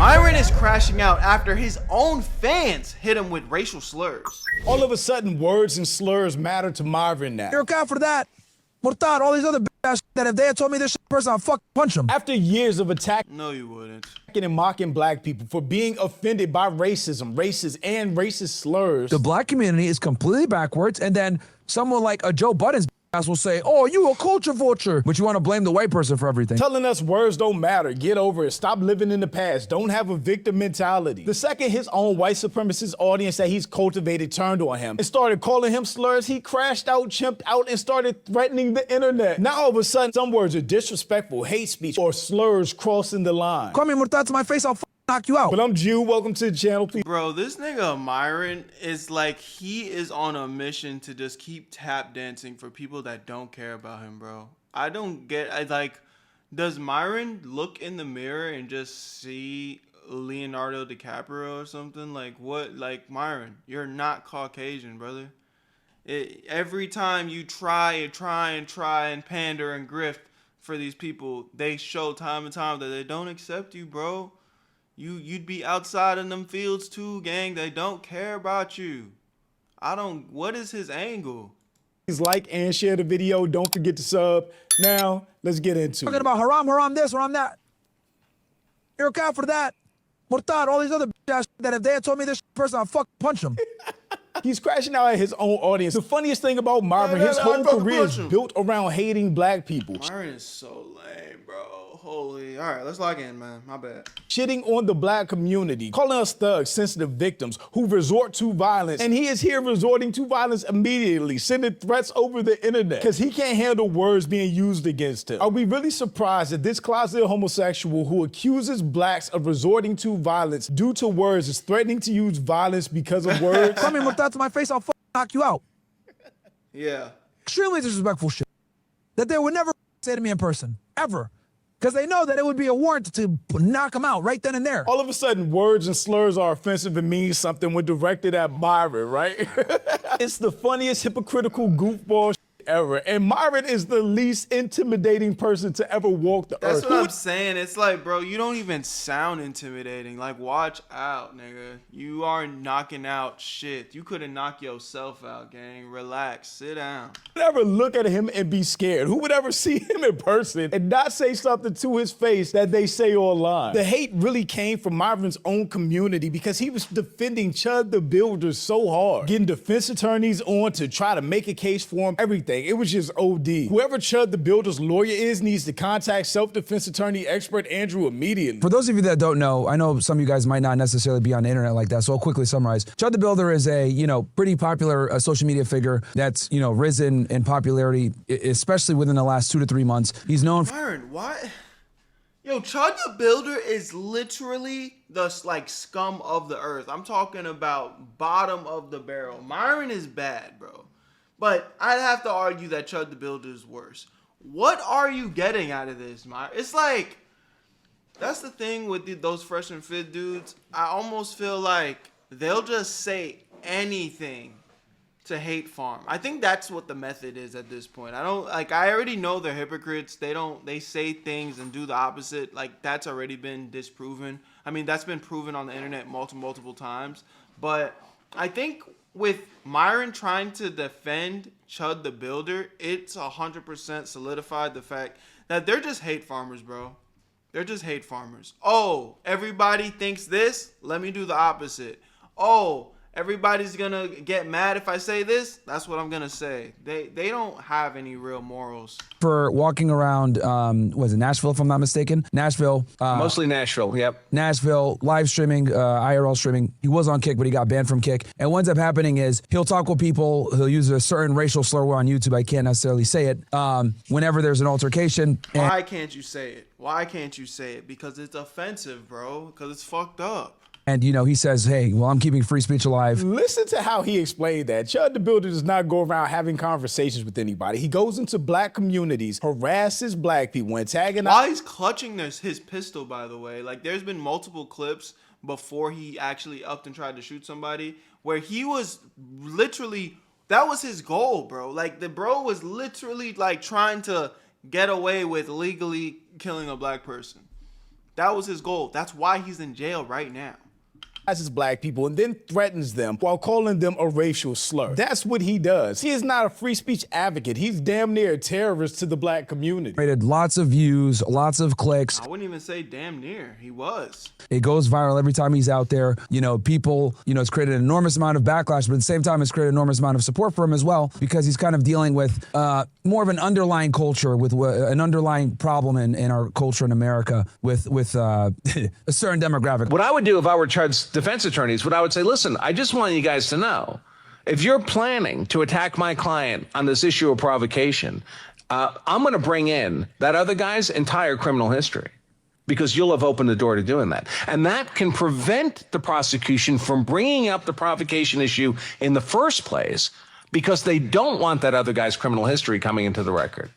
Myron is crashing out after his own fans hit him with racial slurs. All of a sudden, words and slurs matter to Myron now. You're account for that. Murtad, all these other bitch that if they had told me this shit person, I'd fucking punch them. After years of attacking No, you wouldn't. and mocking black people for being offended by racism, racist, and racist slurs. The black community is completely backwards, and then someone like a Joe Budden's ass will say, oh, you a culture vulture, but you want to blame the white person for everything. Telling us words don't matter, get over it, stop living in the past, don't have a victim mentality. The second his own white supremacist audience that he's cultivated turned on him and started calling him slurs, he crashed out, chimped out, and started threatening the internet. Now all of a sudden, some words are disrespectful, hate speech, or slurs crossing the line. Call me Murtad to my face, I'll knock you out. But I'm Chud, welcome to the channel. Bro, this nigga Myron is like, he is on a mission to just keep tap dancing for people that don't care about him, bro. I don't get, like, does Myron look in the mirror and just see Leonardo DiCaprio or something? Like, what? Like, Myron, you're not Caucasian, brother. Every time you try and pander and grift for these people, they show time and time that they don't accept you, bro. You'd be outside in them fields too, gang. They don't care about you. What is his angle? Please like and share the video. Don't forget to sub. Now, let's get into it. Talking about haram this, haram that. You're account for that. Murtad, all these other bitch that if they had told me this person, I'd fucking punch them. He's crashing out at his own audience. The funniest thing about Myron, his whole career is built around hating black people. Myron is so lame, bro. Holy. All right, let's log in, man. My bad. Shitting on the black community, calling us thugs, sensitive victims who resort to violence. And he is here resorting to violence immediately, sending threats over the internet because he can't handle words being used against him. Are we really surprised that this closeted homosexual who accuses blacks of resorting to violence due to words is threatening to use violence because of words? Call me Murtad to my face, I'll fucking knock you out. Yeah. Extremely disrespectful shit that they would never say to me in person, ever. Because they know that it would be a warrant to knock them out right then and there. All of a sudden, words and slurs are offensive and mean something when directed at Myron, right? It's the funniest hypocritical goofball ever. And Myron is the least intimidating person to ever walk the earth. That's what I'm saying. It's like, bro, you don't even sound intimidating. Like, watch out, nigga. You are knocking out shit. You couldn't knock yourself out, gang. Relax. Sit down. Who would ever look at him and be scared? Who would ever see him in person and not say something to his face that they say online? The hate really came from Myron's own community because he was defending Chud the Builder so hard, getting defense attorneys on to try to make a case for him, everything. It was just OD. Whoever Chud the Builder's lawyer is needs to contact self-defense attorney expert Andrew immediately. For those of you that don't know, I know some of you guys might not necessarily be on the internet like that, so I'll quickly summarize. Chud the Builder is a, pretty popular social media figure that's, risen in popularity, especially within the last 2 to 3 months. He's known for— Myron, what? Yo, Chud the Builder is literally the, scum of the earth. I'm talking about bottom of the barrel. Myron is bad, bro. But I'd have to argue that Chud the Builder is worse. What are you getting out of this, Myron? It's like, that's the thing with those fresh and fit dudes. I almost feel like they'll just say anything to hate farm. I think that's what the method is at this point. I already know they're hypocrites. They say things and do the opposite. Like, that's already been disproven. I mean, that's been proven on the internet multiple times. But I think with Myron trying to defend Chud the Builder, it's 100% solidified the fact that they're just hate farmers, bro. They're just hate farmers. Oh, everybody thinks this? Let me do the opposite. Oh, everybody's gonna get mad if I say this? That's what I'm gonna say. They don't have any real morals. For walking around, was it Nashville, if I'm not mistaken? Nashville. Mostly Nashville, yep. Nashville, live streaming, IRL streaming. He was on Kick, but he got banned from Kick. And what ends up happening is he'll talk with people, he'll use a certain racial slur on YouTube. I can't necessarily say it. Whenever there's an altercation. Why can't you say it? Why can't you say it? Because it's offensive, bro. Because it's fucked up. And, he says, hey, well, I'm keeping free speech alive. Listen to how he explained that. Chud the Builder does not go around having conversations with anybody. He goes into black communities, harasses black people, antagonize. While he's clutching his pistol, by the way, like, there's been multiple clips before he actually upped and tried to shoot somebody where he was literally, that was his goal, bro. Like, the bro was literally, trying to get away with legally killing a black person. That was his goal. That's why he's in jail right now. As black people and then threatens them while calling them a racial slur. That's what he does. He is not a free speech advocate. He's damn near a terrorist to the black community. Rated lots of views, lots of clicks. I wouldn't even say damn near. He was. It goes viral every time he's out there. You know, people, you know, it's created an enormous amount of backlash, but at the same time, it's created an enormous amount of support for him as well, because he's kind of dealing with more of an underlying culture, with an underlying problem in our culture in America with a certain demographic. What I would do if I were Chud's defense attorneys, what I would say, listen, I just want you guys to know, if you're planning to attack my client on this issue of provocation, I'm going to bring in that other guy's entire criminal history, because you'll have opened the door to doing that. And that can prevent the prosecution from bringing up the provocation issue in the first place, because they don't want that other guy's criminal history coming into the record.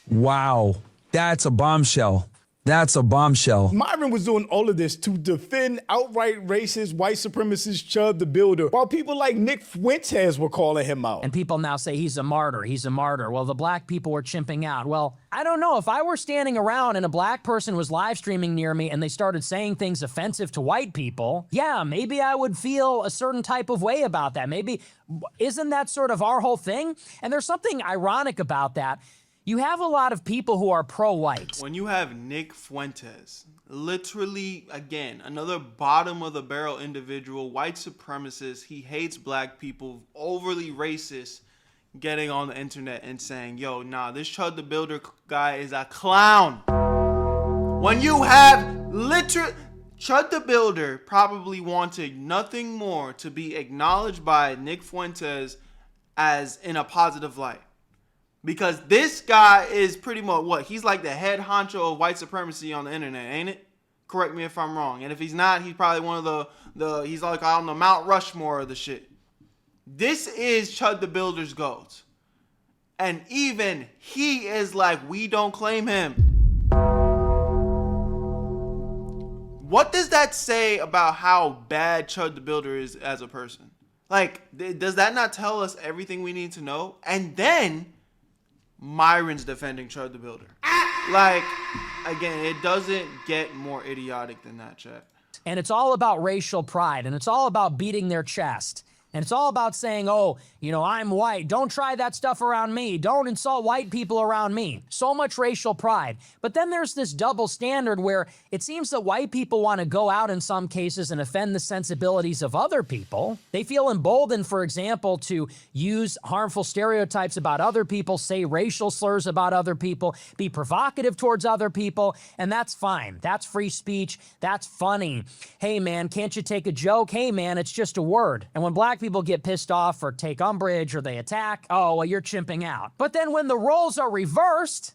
Wow, that's a bombshell. That's a bombshell. Myron was doing all of this to defend outright racist, white supremacist Chud the Builder, while people like Nick Fuentes were calling him out. And people now say he's a martyr, he's a martyr. Well, the black people were chimping out. Well, I don't know. If I were standing around and a black person was live streaming near me and they started saying things offensive to white people, yeah, maybe I would feel a certain type of way about that. Maybe, isn't that sort of our whole thing? And there's something ironic about that. You have a lot of people who are pro-white. When you have Nick Fuentes, literally, again, another bottom of the barrel individual, white supremacist, he hates black people, overly racist, getting on the internet and saying, yo, nah, this Chud the Builder guy is a clown. When you have literally, Chud the Builder probably wanted nothing more to be acknowledged by Nick Fuentes as in a positive light. Because this guy is pretty much what? He's like the head honcho of white supremacy on the internet, ain't it? Correct me if I'm wrong. And if he's not, he's probably one of the he's like on the Mount Rushmore of the shit. This is Chud the Builder's GOAT. And even he is like, we don't claim him. What does that say about how bad Chud the Builder is as a person? Like, does that not tell us everything we need to know? And then Myron's defending Chud the Builder. Like, again, it doesn't get more idiotic than that, chat. And it's all about racial pride, and it's all about beating their chest. And it's all about saying, oh, you know, I'm white. Don't try that stuff around me. Don't insult white people around me. So much racial pride. But then there's this double standard where it seems that white people want to go out in some cases and offend the sensibilities of other people. They feel emboldened, for example, to use harmful stereotypes about other people, say racial slurs about other people, be provocative towards other people, and that's fine. That's free speech. That's funny. Hey, man, can't you take a joke? Hey, man, it's just a word. And when black people get pissed off or take umbrage or they attack, oh, well, you're chimping out. But then when the roles are reversed,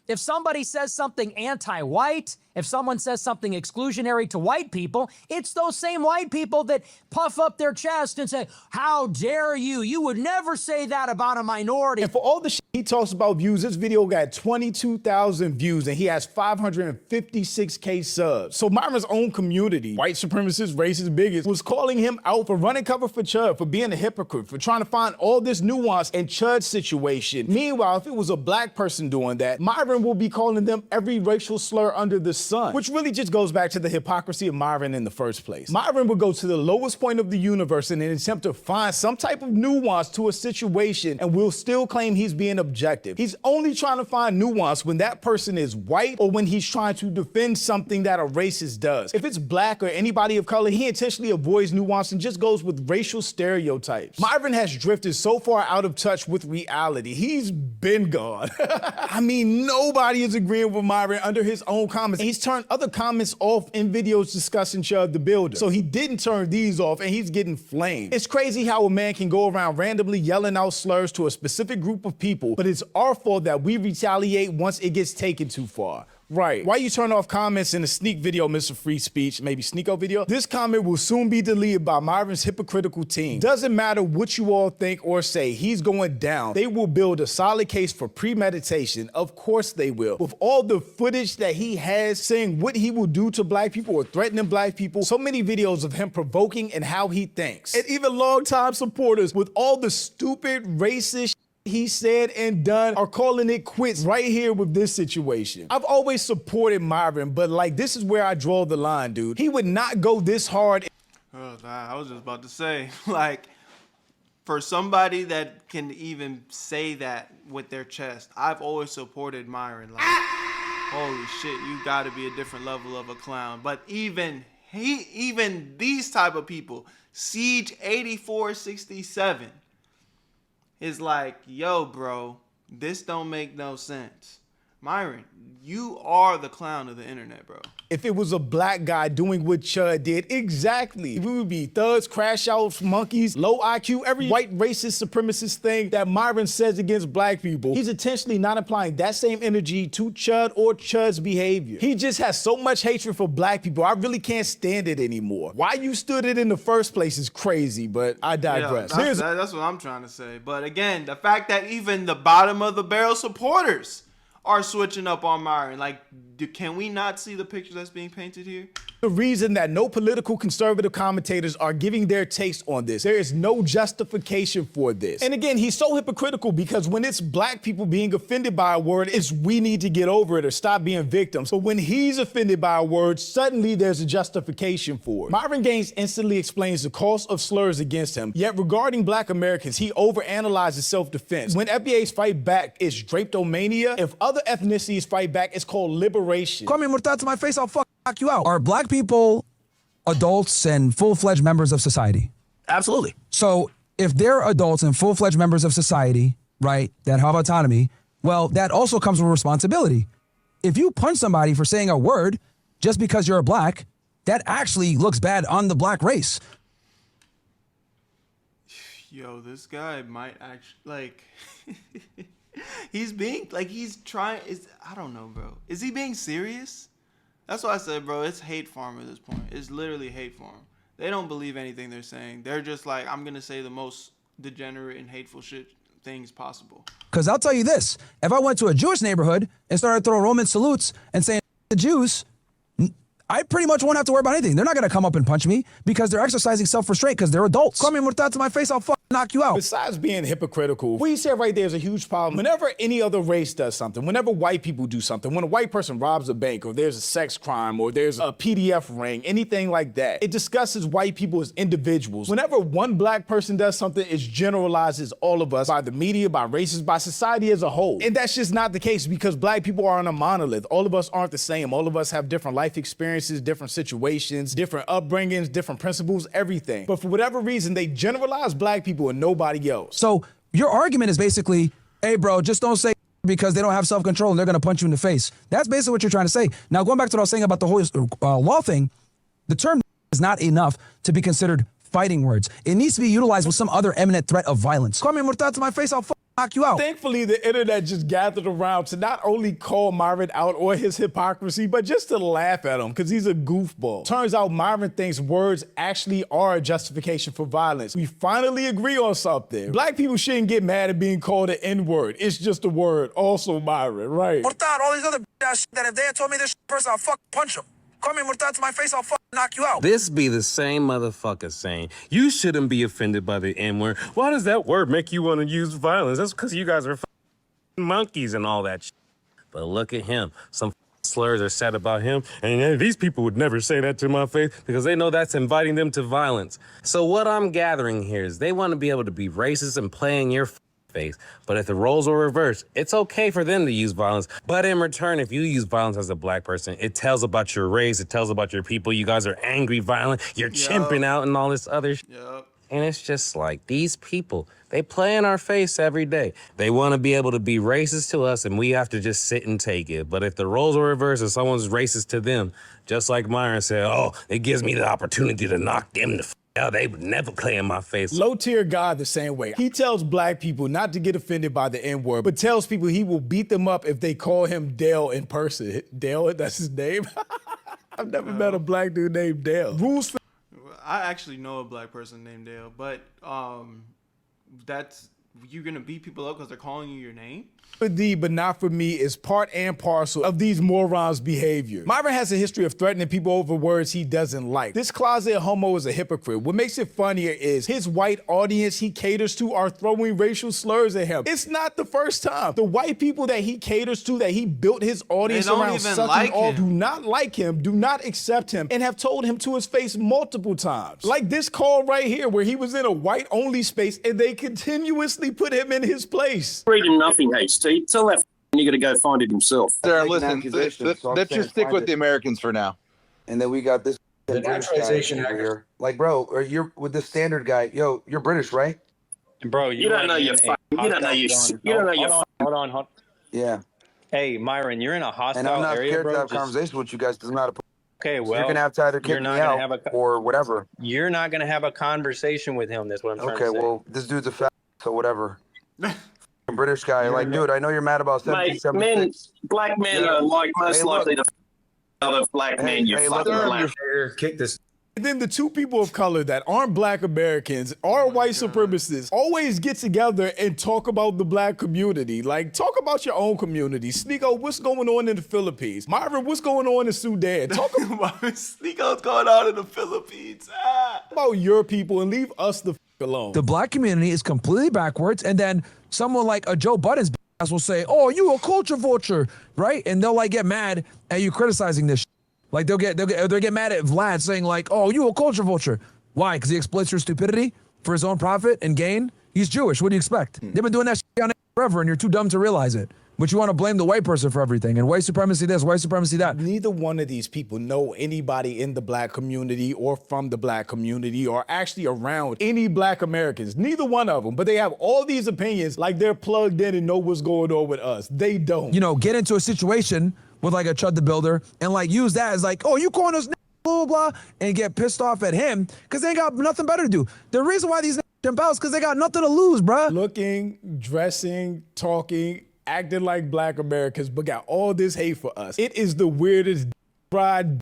if somebody says something anti-white, if someone says something exclusionary to white people, it's those same white people that puff up their chest and say, how dare you? You would never say that about a minority. And for all the shit he talks about views, this video got 22,000 views and he has 556K subs. So Myron's own community, white supremacist, racist, bigots, was calling him out for running cover for Chud, for being a hypocrite, for trying to find all this nuance in Chud's situation. Meanwhile, if it was a black person doing that, Myron will be calling them every racial slur under the sun, which really just goes back to the hypocrisy of Myron in the first place. Myron would go to the lowest point of the universe in an attempt to find some type of nuance to a situation and will still claim he's being objective. He's only trying to find nuance when that person is white or when he's trying to defend something that a racist does. If it's black or anybody of color, he intentionally avoids nuance and just goes with racial stereotypes. Myron has drifted so far out of touch with reality. He's been gone. I mean, nobody is agreeing with Myron under his own comments. He's turned other comments off in videos discussing Chud the Builder. So he didn't turn these off and he's getting flamed. It's crazy how a man can go around randomly yelling out slurs to a specific group of people, but it's our fault that we retaliate once it gets taken too far. Right. Why you turn off comments in a sneak video, Mr. Free Speech, maybe Sneako video? This comment will soon be deleted by Myron's hypocritical team. Doesn't matter what you all think or say, he's going down. They will build a solid case for premeditation. Of course they will. With all the footage that he has saying what he will do to black people or threatening black people, so many videos of him provoking and how he thinks. And even longtime supporters with all the stupid, racist he said and done are calling it quits right here with this situation. I've always supported Myron, but like this is where I draw the line, dude. He would not go this hard. Oh, I was just about to say, like, for somebody that can even say that with their chest, I've always supported Myron. Like, holy shit, you got to be a different level of a clown. But even these type of people, Siege 8467, is like, yo, bro, this don't make no sense. Myron, you are the clown of the internet, bro. If it was a black guy doing what Chud did, exactly. We would be thugs, crash outs, monkeys, low IQ, every white racist supremacist thing that Myron says against black people. He's intentionally not applying that same energy to Chud or Chud's behavior. He just has so much hatred for black people. I really can't stand it anymore. Why you stood it in the first place is crazy, but I digress. Yeah, that's what I'm trying to say. But again, the fact that even the bottom of the barrel supporters are switching up on Myron. Like, can we not see the picture that's being painted here? The reason that no political conservative commentators are giving their takes on this. There is no justification for this. And again, he's so hypocritical because when it's black people being offended by a word, it's we need to get over it or stop being victims. But when he's offended by a word, suddenly there's a justification for it. Myron Gaines instantly explains the cost of slurs against him. Yet regarding black Americans, he overanalyzes self-defense. When FBA's fight back, it's drapetomania. If other ethnicities fight back, it's called liberation. Call me Murtad to my face, I'll knock you out. Are black people adults and full-fledged members of society? Absolutely. So if they're adults and full-fledged members of society, right, that have autonomy, well, that also comes with responsibility. If you punch somebody for saying a word just because you're a black, that actually looks bad on the black race. Yo, this guy might actually, like, he's being, like, he's trying, I don't know, bro. Is he being serious? That's why I said, bro, it's hate farm at this point. It's literally hate farm. They don't believe anything they're saying. They're just like, I'm going to say the most degenerate and hateful shit things possible. Because I'll tell you this, if I went to a Jewish neighborhood and started throwing Roman salutes and saying the Jews, I pretty much won't have to worry about anything. They're not going to come up and punch me because they're exercising self-restraint because they're adults. Call me Murtad to my face, I'll knock you out. Besides being hypocritical, what you said right there is a huge problem. Whenever any other race does something, whenever white people do something, when a white person robs a bank or there's a sex crime or there's a PDF ring, anything like that, it discusses white people as individuals. Whenever one black person does something, it generalizes all of us by the media, by races, by society as a whole. And that's just not the case because black people aren't a monolith. All of us aren't the same. All of us have different life experiences, different situations, different upbringings, different principles, everything. But for whatever reason, they generalize black people and nobody else. So your argument is basically, hey, bro, just don't say because they don't have self-control and they're going to punch you in the face. That's basically what you're trying to say. Now, going back to what I was saying about the whole law thing, the term is not enough to be considered fighting words. It needs to be utilized with some other imminent threat of violence. Call me Murtad to my face, I'll knock you out. Thankfully, the internet just gathered around to not only call Myron out or his hypocrisy, but just to laugh at him because he's a goofball. Turns out Myron thinks words actually are a justification for violence. We finally agree on something. Black people shouldn't get mad at being called an N-word. It's just a word. Also Myron, right? Murtad, all these other that if they had told me this person, I'll punch them. Call me Murtad to my face, I'll knock you out. This be the same motherfucker saying, you shouldn't be offended by the N-word. Why does that word make you want to use violence? That's because you guys are monkeys and all that shit. But look at him. Some slurs are said about him, and these people would never say that to my face because they know that's inviting them to violence. So what I'm gathering here is they want to be able to be racist and play in your face. But if the roles are reversed, it's okay for them to use violence. But in return, if you use violence as a black person, it tells about your race, it tells about your people. You guys are angry, violent, you're chimping out and all this other shit. And it's just like these people, they play in our face every day. They want to be able to be racist to us and we have to just sit and take it. But if the roles are reversed and someone's racist to them, just like Myron said, oh, it gives me the opportunity to knock them the out. They would never play in my face. Low tier God the same way. He tells black people not to get offended by the N-word, but tells people he will beat them up if they call him Dale in person. Dale, that's his name? I've never met a black dude named Dale. Rules for I actually know a black person named Dale, but that's you're gonna beat people up because they're calling you your name? For thee, but not for me is part and parcel of these morons' behavior. Myron has a history of threatening people over words he doesn't like. This closet homo is a hypocrite. What makes it funnier is his white audience he caters to are throwing racial slurs at him. It's not the first time. The white people that he caters to, that he built his audience around, sucking off, do not like him, do not accept him, and have told him to his face multiple times. Like this call right here where he was in a white-only space and they continuously put him in his place. Reading nothing, HT. Tell that nigga to go find it himself. Sir, listen, let's just stick with the Americans for now. And then we got this The naturalization guy here. Like, bro, or you're with this standard guy. Yo, you're British, right? Bro, You don't know your Hold on. Yeah. Hey, Myron, you're in a hostile And I'm not area, scared bro. to have conversations with you guys because I'm not a. Okay, well, you're gonna have to either kick you're me not gonna out have a or whatever. You're not gonna have a conversation with him. That's what I'm trying to say. Okay, well, this dude's a fat, so whatever. British guy, like, dude, I know you're mad about Mate, 1776. black men are like most likely to other black men. You fucking black. Kick this. And then the two people of color that aren't black Americans, are white supremacists, always get together and talk about the black community. Like, talk about your own community. Sneeko, what's going on in the Philippines? Myron, what's going on in Sudan? Talk about Sneeko's going on in the Philippines. about your people and leave us the alone. The black community is completely backwards, and then someone like a Joe Budden's ass will say, "Oh, you a culture vulture," right? And they'll like get mad at you criticizing this. Like they'll get mad at Vlad saying like, "Oh, you a culture vulture." Why? Because he exploits your stupidity for his own profit and gain. He's Jewish. What do you expect? They've been doing that shit on forever, and you're too dumb to realize it. But you want to blame the white person for everything, and white supremacy this, white supremacy that. Neither one of these people know anybody in the black community or from the black community or actually around any black Americans. Neither one of them. But they have all these opinions like they're plugged in and know what's going on with us. They don't. You know, get into a situation with like a Chud the Builder and like use that as like, "Oh, you calling us blah, blah, blah," and get pissed off at him because they ain't got nothing better to do. The reason why these jump out is because they got nothing to lose, bruh. Looking, dressing, talking, acting like black Americans, but got all this hate for us. It is the weirdest fried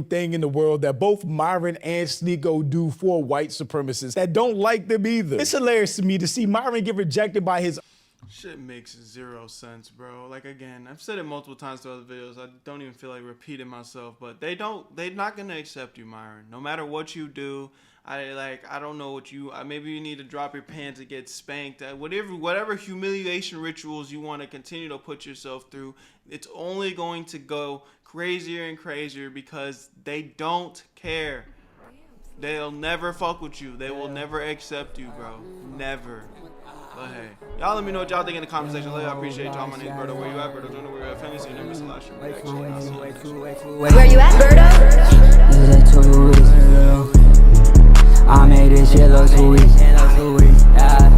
thing in the world that both Myron and Sneeko do for white supremacists that don't like them either. It's hilarious to me to see Myron get rejected by his Shit makes 0 sense, bro. Like, again, I've said it multiple times to other videos. I don't even feel like repeating myself, but they're not gonna accept you, Myron. No matter what you do. I don't know what you, maybe you need to drop your pants and get spanked. Whatever humiliation rituals you want to continue to put yourself through, it's only going to go crazier and crazier because they don't care. They'll never fuck with you. They will never accept you, bro. Never. But hey, y'all let me know what y'all think in the comment section. I appreciate y'all. My name's Berto. Where you at, Berto? Don't know where you at. Family, see you never miss a live stream. Where you at, Berto? I made this shit look sweet. Yeah.